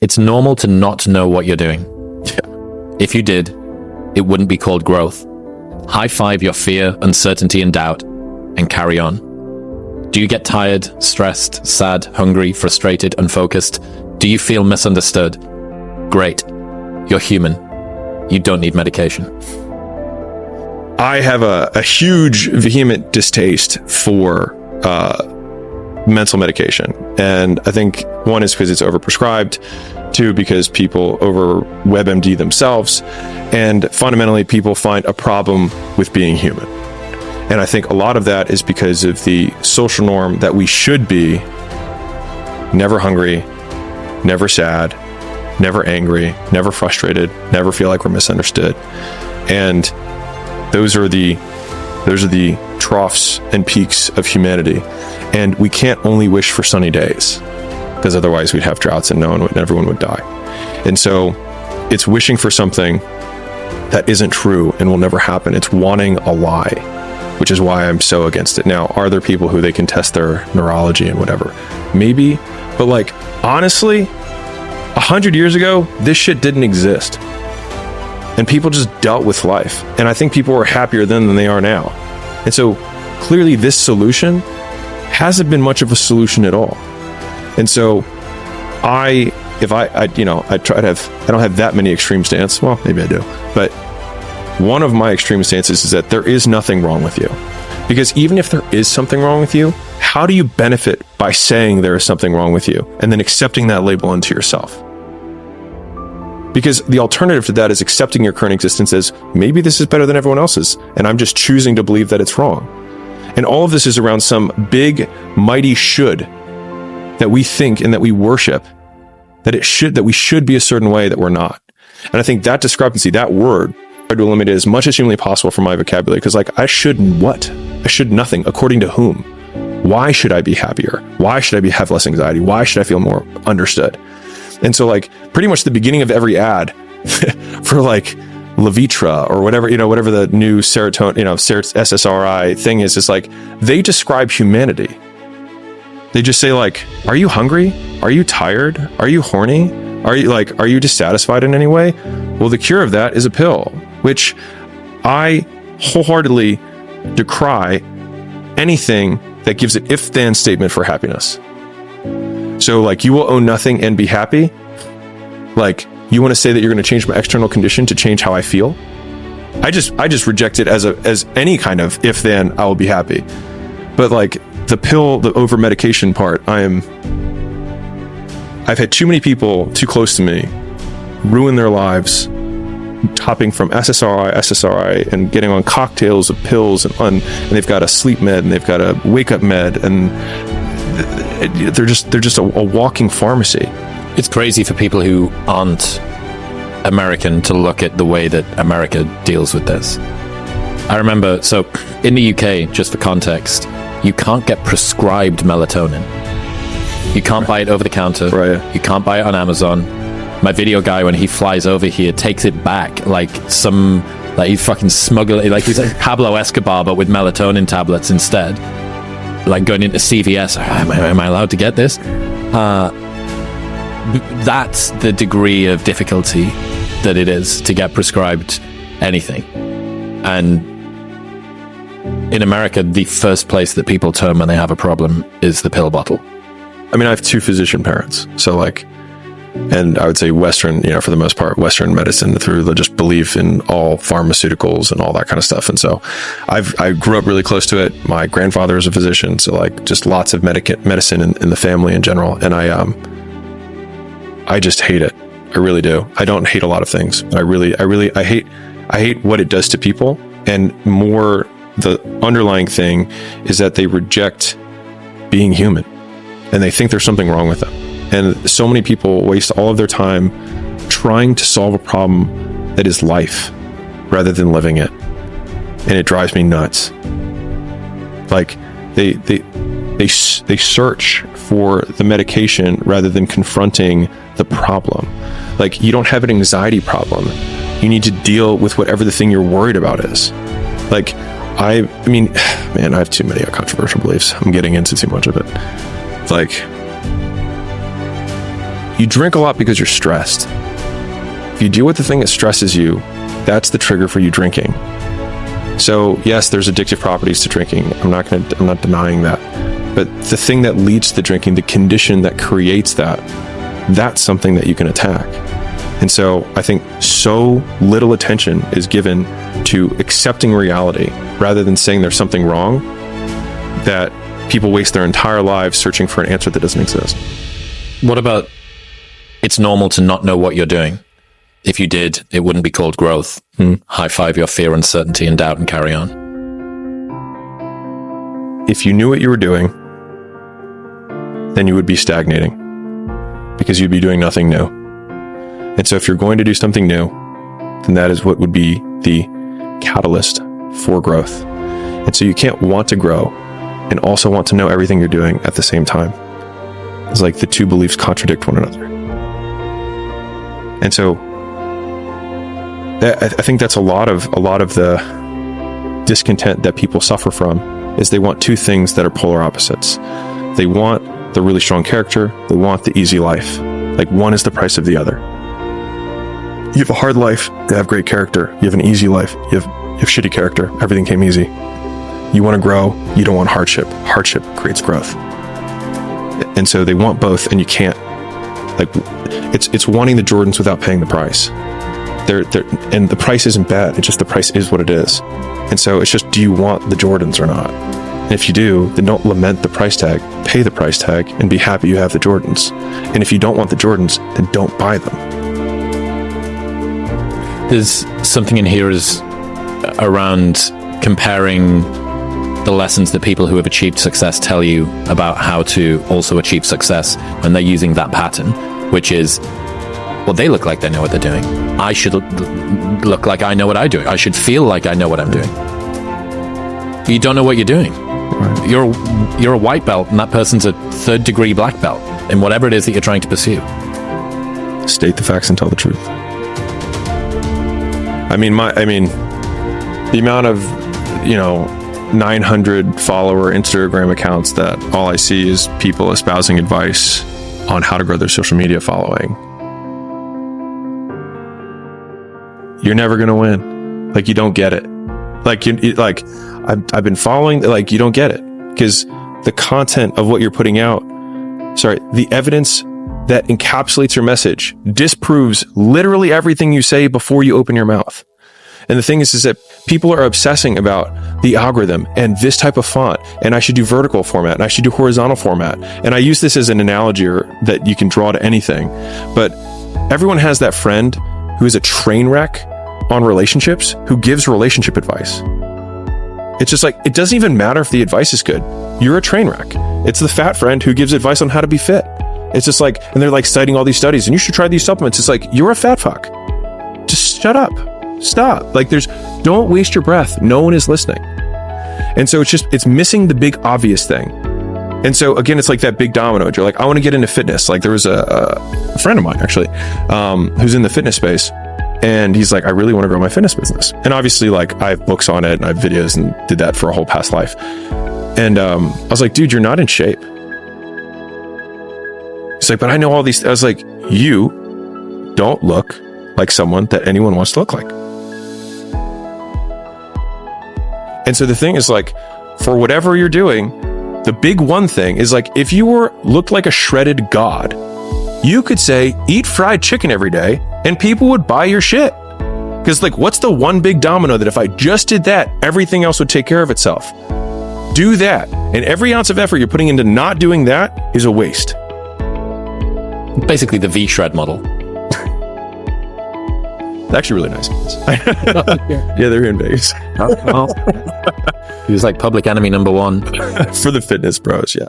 It's normal to not know what you're doing. Yeah. If you did, it wouldn't be called growth. High five your fear, uncertainty, and doubt, and carry on. Do you get tired, stressed, sad, hungry, frustrated, unfocused? Do you feel misunderstood? Great. You're human. You don't need medication. I have a huge, vehement distaste for mental medication. And I think one is because it's overprescribed, two, because people over WebMD themselves, and fundamentally people find a problem with being human. And I think a lot of that is because of the social norm that we should be never hungry, never sad, never angry, never frustrated, never feel like we're misunderstood. And those are the troughs and peaks of humanity. And we can't only wish for sunny days, because otherwise we'd have droughts and everyone would die. And so it's wishing for something that isn't true and will never happen. It's wanting a lie, which is why I'm so against it. Now, are there people who they can test their neurology and whatever? Maybe, but like, honestly, 100 years ago, this shit didn't exist. And people just dealt with life. And I think people were happier then than they are now. And so clearly this solution hasn't been much of a solution at all. And so I don't have that many extreme stances. Well, maybe I do. But one of my extreme stances is that there is nothing wrong with you. Because even if there is something wrong with you, how do you benefit by saying there is something wrong with you and then accepting that label into yourself? Because the alternative to that is accepting your current existence as maybe this is better than everyone else's, and I'm just choosing to believe that it's wrong. And all of this is around some big, mighty should that we think and that we worship, that we should be a certain way that we're not. And I think that discrepancy, that word, I try to eliminate it as much as humanly possible from my vocabulary. Because like, I should what? I should nothing. According to whom? Why should I be happier? Why should I have less anxiety? Why should I feel more understood? And so like pretty much the beginning of every ad for like Levitra or whatever the new serotonin, SSRI thing is like, they describe humanity. They just say like, are you hungry? Are you tired? Are you horny? Are you dissatisfied in any way? Well, the cure of that is a pill, which I wholeheartedly decry anything that gives an if-then statement for happiness. So like, you will own nothing and be happy. Like, you want to say that you're going to change my external condition to change how I feel? I just reject it as any kind of if-then I will be happy. But like the pill, the over medication part, I've had too many people too close to me ruin their lives, hopping from SSRI, and getting on cocktails of pills, and they've got a sleep med, and they've got a wake up med, and they're just a walking pharmacy. It's crazy for people who aren't American to look at the way that America deals with this. I remember, so in the UK, just for context, you can't get prescribed melatonin. You can't buy it over the counter. Right. You can't buy it on Amazon. My video guy, when he flies over here, takes it back like he fucking smuggled it, like he's like Pablo Escobar, but with melatonin tablets instead. Like going into CVS, am I allowed to get this? That's the degree of difficulty that it is to get prescribed anything. And in America, the first place that people turn when they have a problem is the pill bottle. I mean, I have two physician parents, so like, and I would say Western, for the most part, Western medicine through the just belief in all pharmaceuticals and all that kind of stuff. And so I grew up really close to it. My grandfather is a physician, so like just lots of medicine in the family in general. And I just hate it. I really do. I don't hate a lot of things, but I hate what it does to people. And more, the underlying thing is that they reject being human and they think there's something wrong with them. And so many people waste all of their time trying to solve a problem that is life rather than living it. And it drives me nuts. Like they search for the medication rather than confronting the problem. Like, you don't have an anxiety problem. You need to deal with whatever the thing you're worried about is. Like, I mean, man, I have too many controversial beliefs. I'm getting into too much of it. Like, you drink a lot because you're stressed. If you deal with the thing that stresses you, that's the trigger for you drinking. So yes, there's addictive properties to drinking. I'm not denying that. But the thing that leads to the drinking, the condition that creates that, that's something that you can attack. And so I think so little attention is given to accepting reality rather than saying there's something wrong, that people waste their entire lives searching for an answer that doesn't exist. What about it's normal to not know what you're doing? If you did, it wouldn't be called growth. High five your fear, uncertainty, and doubt and carry on. If you knew what you were doing, then you would be stagnating because you'd be doing nothing new. And so if you're going to do something new, then that is what would be the catalyst for growth. And so you can't want to grow and also want to know everything you're doing at the same time. It's like the two beliefs contradict one another. And so I think that's a lot of the discontent that people suffer from, is they want two things that are polar opposites. They want the really strong character, they want the easy life. Like one is the price of the other. You have a hard life to have great character. You have an easy life, you have shitty character. Everything came easy. You want to grow, you don't want hardship. Hardship creates growth. And so they want both, and you can't. Like, it's wanting the Jordans without paying the price. And the price isn't bad. It's just the price is what it is. And so it's just, do you want the Jordans or not? And if you do, then don't lament the price tag. Pay the price tag and be happy you have the Jordans. And if you don't want the Jordans, then don't buy them. There's something in here is around comparing the lessons that people who have achieved success tell you about how to also achieve success when they're using that pattern, which is, well, they look like they know what they're doing. I should look like I know what I'm doing. I should feel like I know what I'm doing. You don't know what you're doing. Right. You're a white belt, and that person's a 3rd degree black belt in whatever it is that you're trying to pursue. State the facts and tell the truth. I mean, the amount of, 900 follower Instagram accounts that all I see is people espousing advice on how to grow their social media following. You're never going to win. Like, you don't get it. I've been following, you don't get it, because the content of what you're putting out, the evidence that encapsulates your message disproves literally everything you say before you open your mouth. And the thing is that people are obsessing about the algorithm and this type of font, and I should do vertical format, and I should do horizontal format. And I use this as an analogy that you can draw to anything. But everyone has that friend who is a train wreck on relationships who gives relationship advice. It's just like, it doesn't even matter if the advice is good. You're a train wreck. It's the fat friend who gives advice on how to be fit. It's just like, and they're like citing all these studies, and you should try these supplements. It's like, you're a fat fuck. Just shut up. Stop. Don't waste your breath. No one is listening. And so it's missing the big obvious thing. And so again, it's like that big domino. You're like, I want to get into fitness. Like, there was a friend of mine actually, who's in the fitness space. And he's like, I really want to grow my fitness business. And obviously, I have books on it and I have videos and did that for a whole past life. And I was like, dude, you're not in shape. He's like, but I know all these. I was like, you don't look like someone that anyone wants to look like. And so the thing is, for whatever you're doing, the big one thing is, if you looked like a shredded god, you could say, eat fried chicken every day, and people would buy your shit. Because what's the one big domino that if I just did that, everything else would take care of itself? Do that. And every ounce of effort you're putting into not doing that is a waste. Basically the V-shred model. It's actually really nice. Yeah, they're in Vegas. He was like public enemy number 1. For the fitness bros, yeah.